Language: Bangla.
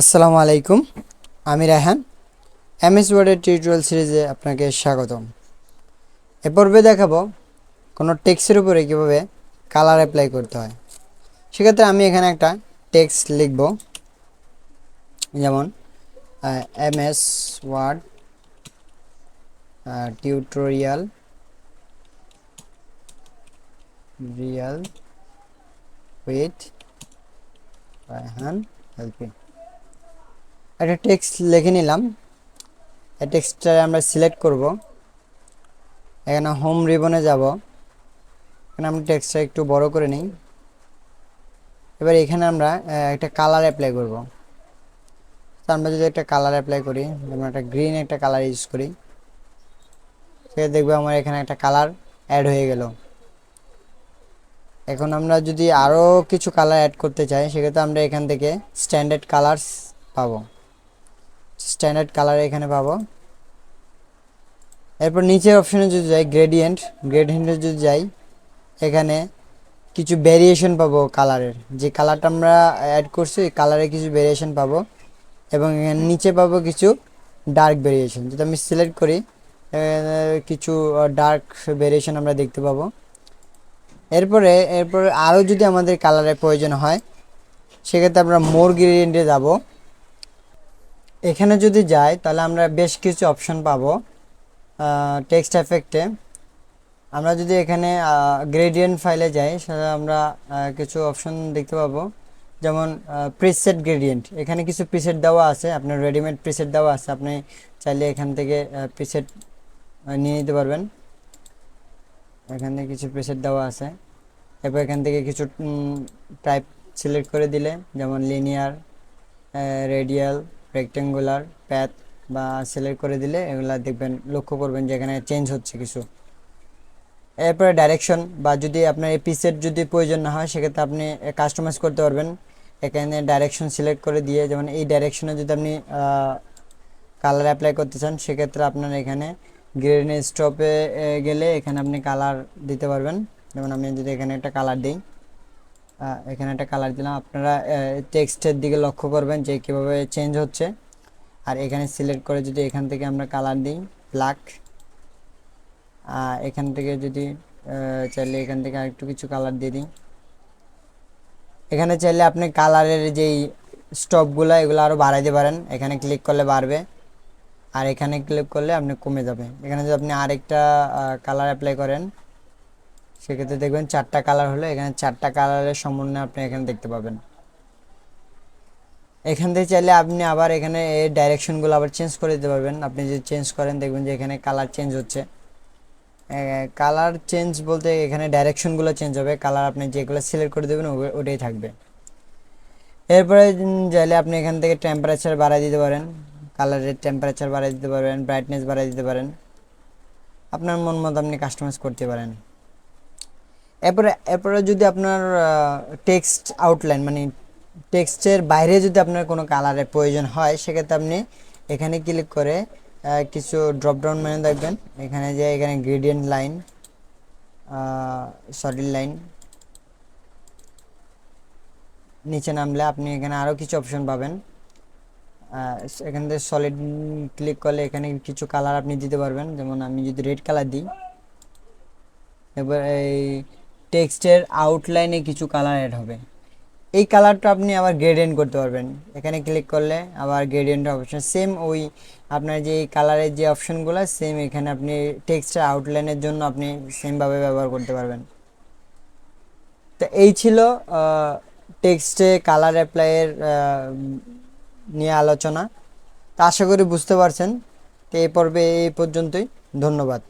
আসসালামু আলাইকুম, আমি রায়হান। এমএস ওয়ার্ডের টিউটোরিয়াল সিরিজে আপনাকে স্বাগতম। এ পর্বে দেখাবো কোনো টেক্সটের উপরে কীভাবে কালার অ্যাপ্লাই করতে হয়। সেক্ষেত্রে আমি এখানে একটা টেক্সট লিখব, যেমন MS Word tutorial real with Raihan helping. একটা টেক্সট লিখে নিলাম। এই টেক্সটটা আমরা সিলেক্ট করব। এখানে হোম রিবনে যাব। এখানে আমরা টেক্সটটা একটু বড় করে নিই। এবার এখানে আমরা একটা কালার অ্যাপ্লাই করব। তো আমরা যদি একটা কালার অ্যাপ্লাই করি, যেমন একটা গ্রিন একটা কালার ইউজ করি, সেটা দেখবে আমার এখানে একটা কালার অ্যাড হয়ে গেল। এখন আমরা যদি আরও কিছু কালার অ্যাড করতে চাই, সেক্ষেত্রে আমরা এখান থেকে স্ট্যান্ডার্ড কালার্স পাবো। স্ট্যান্ডার্ড কালার এখানে পাবো। এরপর নিচের অপশনে যদি যাই, গ্রেডিয়েন্টে যদি যাই, এখানে কিছু ভেরিয়েশন পাবো কালারের। যে কালারটা আমরা অ্যাড করছি ওই কালারে কিছু ভেরিয়েশন পাবো, এবং এখানে নিচে পাবো কিছু ডার্ক ভেরিয়েশন। যদি আমি সিলেক্ট করি, কিছু ডার্ক ভেরিয়েশন আমরা দেখতে পাবো। এরপরে আরও যদি আমাদের কালারের প্রয়োজন হয়, সেক্ষেত্রে আমরা মোর গ্রেডিয়েন্টে যাব। এখানে যদি যাই তাহলে আমরা বেশ কিছু অপশন পাবো। টেক্সট এফেক্টে আমরা যদি এখানে গ্রেডিয়েন্ট ফাইলে যাই, সেটা আমরা কিছু অপশন দেখতে পাবো, যেমন প্রিসেট গ্রেডিয়েন্ট। এখানে কিছু প্রিসেট দেওয়া আছে, আপনার রেডিমেড প্রিসেট দেওয়া আছে। আপনি চাইলে এখান থেকে প্রিসেট নিয়ে নিতে পারবেন। এখানে কিছু প্রিসেট দেওয়া আছে। এরপর এখান থেকে কিছু টাইপ সিলেক্ট করে দিলে, যেমন লিনিয়ার, রেডিয়াল, রেক্টেঙ্গুলার, প্যাথ বা সিলেক্ট করে দিলে এগুলা দেখবেন, লক্ষ্য করবেন যে এখানে চেঞ্জ হচ্ছে কিছু। এরপরে ডাইরেকশন, বা যদি আপনার এই প্রিসেট যদি প্রয়োজন না হয়, সেক্ষেত্রে আপনি কাস্টমাইজ করতে পারবেন। এখানে ডাইরেকশন সিলেক্ট করে দিয়ে, যেমন এই ডাইরেকশনে যদি আপনি কালার অ্যাপ্লাই করতে চান, সেক্ষেত্রে আপনার এখানে গ্রেডিয়েন্ট স্টপে গেলে এখানে আপনি কালার দিতে পারবেন। যেমন আমি যদি এখানে একটা কালার দিই, এখানে একটা কালার দিলাম, আপনারা টেক্সটের দিকে লক্ষ্য করবেন যে কীভাবে চেঞ্জ হচ্ছে। আর এখানে সিলেক্ট করে যদি এখান থেকে আমরা কালার দিই ব্ল্যাক, এখান থেকে যদি চাইলে এখান থেকে আরেকটু কিছু কালার দিয়ে দিই। এখানে চাইলে আপনি কালারের যেই স্টপগুলো এগুলো আরও বাড়াইতে পারেন। এখানে ক্লিক করলে বাড়বে, আর এখানে ক্লিক করলে আপনি কমে যাবে। এখানে যদি আপনি আরেকটা কালার অ্যাপ্লাই করেন, সেক্ষেত্রে দেখবেন 4টা কালার হলো। এখানে 4টা কালারের সমন্বয় আপনি এখানে দেখতে পাবেন। এখান থেকে চাইলে আপনি আবার এখানে এই ডাইরেকশনগুলো আবার চেঞ্জ করে দিতে পারবেন। আপনি যদি চেঞ্জ করেন, দেখবেন যে এখানে কালার চেঞ্জ হচ্ছে। কালার চেঞ্জ বলতে এখানে ডাইরেকশনগুলো চেঞ্জ হবে, কালার আপনি যেগুলো সিলেক্ট করে দেবেন ওটাই থাকবে। এরপরে চাইলে আপনি এখান থেকে টেম্পারেচার বাড়াই দিতে পারেন, কালারের টেম্পারেচার বাড়াই দিতে পারবেন, ব্রাইটনেস বাড়াই দিতে পারেন। আপনার মন মতো আপনি কাস্টমাইজ করতে পারেন। এরপরে যদি আপনার টেক্সট আউটলাইন, মানে টেক্সটের বাইরে যদি আপনার কোনো কালারের প্রয়োজন হয়, সেক্ষেত্রে আপনি এখানে ক্লিক করে কিছু ড্রপডাউন মেনু দেখবেন। এখানে যে এখানে গ্রেডিয়েন্ট লাইন, সলিড লাইন, নিচে নামলে আপনি এখানে আরও কিছু অপশন পাবেন। এখান থেকে সলিড ক্লিক করলে এখানে কিছু কালার আপনি দিতে পারবেন। যেমন আমি যদি রেড কালার দিই, এবার এই টেক্সটের আউটলাইনে কিছু কালার অ্যাড হবে। এই কালারটা আপনি আবার গ্রেডিয়েন্ট করতে পারবেন। এখানে ক্লিক করলে আবার গ্রেডিয়েন্ট অপশন, সেম ওই আপনার যে কালারের যে অপশনগুলো সেম এখানে আপনি টেক্সটের আউটলাইনের জন্য আপনি সেমভাবে ব্যবহার করতে পারবেন। তো এই ছিল টেক্সটে কালার অ্যাপ্লাইয়ের নিয়ে আলোচনা। তা আশা করি বুঝতে পারছেন। তো এই পর্বে এই পর্যন্তই। ধন্যবাদ।